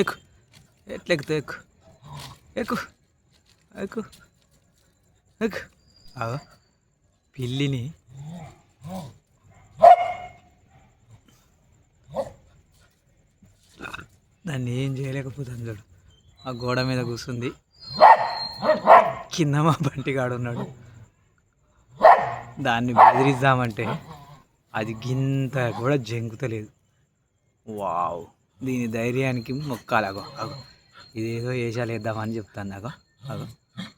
ఎక్కు, ఎట్లెక్కుతావు? ఎక్కు, ఎక్కు, ఎక్కు, ఎక్కు. అగో పిల్లిని దాన్ని ఏం చేయలేకపోతుంది చూడు. ఆ గోడ మీద కూర్చుంది, కింద మా బంటిగాడు ఉన్నాడు. దాన్ని బెదిరిద్దామంటే అది గింత కూడా జంకుతలేదు. వావ్, దీని ధైర్యానికి మొక్కాలి. అగో అగో ఇదేదో వేషాలు వేద్దామని చెప్తాను. అగో అగో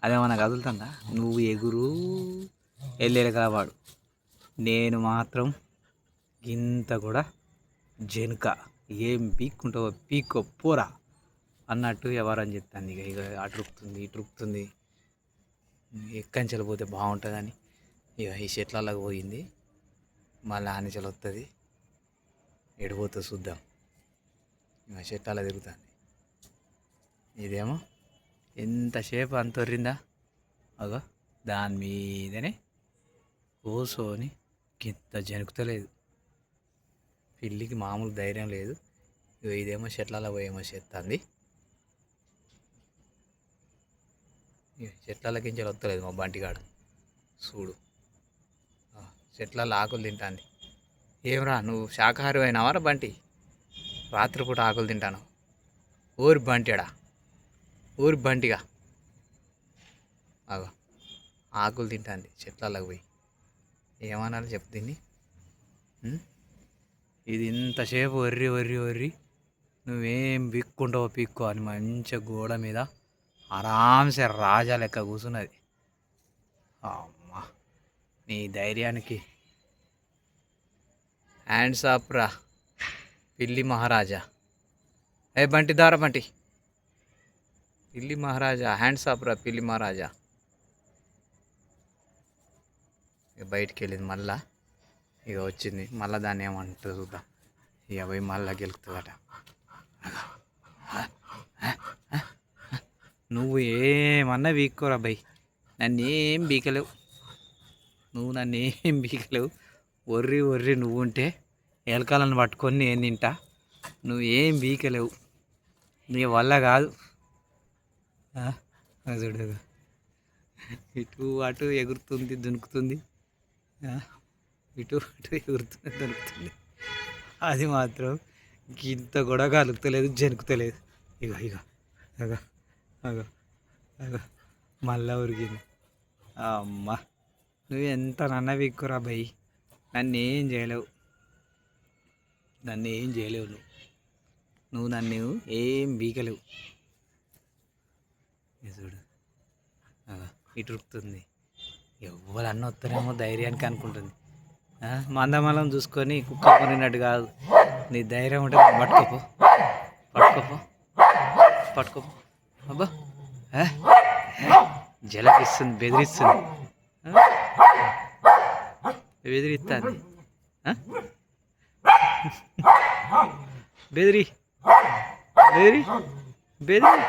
అదేమన్నా కదులుతుందా? నువ్వు ఎగురు వెళ్ళేది కావాడు, నేను మాత్రం గింత కూడా జెనుక. ఏం పీక్కుంటావో పీక్కో పోరా అన్నట్టు ఎవరని చెప్తాను. ఇక ఇక అటు రుక్కుతుంది, ఇటు రుక్కుతుంది. ఎక్కంచెలు పోతే బాగుంటుందని ఇక ఈ చెట్లలోకి పోయింది. మళ్ళీ ఆనిచలు వస్తుంది, ఎడిపోతుంది చూద్దాం. ఇక చెట్లలో తిరుగుతుంది. ఇదేమో ఎంతసేపు అంతొర్రిందా. అగో దాని మీదనే కూసోని కింత జనుకుతలేదు. పిల్లికి మామూలు ధైర్యం లేదు. ఇదేమో చెట్లలో పోయేమో చేస్తుంది. చెట్లకించి వస్తలేదు మా బంటిగాడు. చూడు చెట్లలో ఆకులు తింటాంది. ఏమరా నువ్వు శాకాహారి అయినావారా బంటి? రాత్రిపూట ఆకులు తింటాను. ఊరి బంటిడా, ఊరి బంటిగా. అగో ఆకులు తింటాంది చెట్లలోకి పోయి. ఏమన్నా చెప్పు దీన్ని. ఇది ఇంతసేపు వర్రి వర్రి వర్రి నువ్వేం పీక్కుంటావో పీక్కో అని మంచిగా గోడ మీద ఆరాంసే రాజా లెక్క కూర్చున్నది. అమ్మా, నీ ధైర్యానికి హ్యాండ్స్ ఆఫ్ రా పిల్లి మహారాజా. ఏ బంటి దారా బంటి, పిల్లి మహారాజా హ్యాండ్స్ ఆఫ్ రా పిల్లి మహారాజా. ఇక బయటికి వెళ్ళింది మళ్ళా. ఇక వచ్చింది మళ్ళీ, దాన్ని ఏమంటుంది చూద్దాం. ఇక పోయి మళ్ళీ గెలుకుతుందట. నువ్వు ఏమన్నా వీక్కోరా బై, నన్ను ఏం బీకలేవు. నువ్వు నన్ను ఏం బీకలేవు. ఒర్రి ఒర్రి నువ్వు ఉంటే ఎలకాలను పట్టుకొని నేను తింటా. నువ్వు ఏం బీకలేవు, నీ వల్ల కాదు. చూడు ఇటు అటు ఎగురుతుంది, దునుకుతుంది. ఇటు అటు ఎగురుతుంది, దునుకుతుంది. అది మాత్రం ఇంత కూడా కలుగుతలేదు, జనుకుతలేదు. ఇగో ఇగో అగో అగో అగో మళ్ళా ఉరిగింది. అమ్మ, నువ్వు ఎంత నన్న విక్కురా భయ్, నన్ను ఏం చేయలేవు. నన్ను ఏం చేయలేవు నువ్వు నన్ను ఏం బీకలేవు. చూడు ఇటు రుక్కుతుంది. ఎవరు అన్న వస్తారేమో ధైర్యానికి అనుకుంటుంది. మందమలం చూసుకొని కుక్క కొనినట్టు కాదు. నీ ధైర్యం ఉంటే పట్టుకోపో, పట్టుకోపో, పట్టుకోపో. అబ్బా జలకిస్తుంది, బెదిరిస్తుంది, బెదిరిస్తుంది. బెదిరి బెదిరి బెదిరి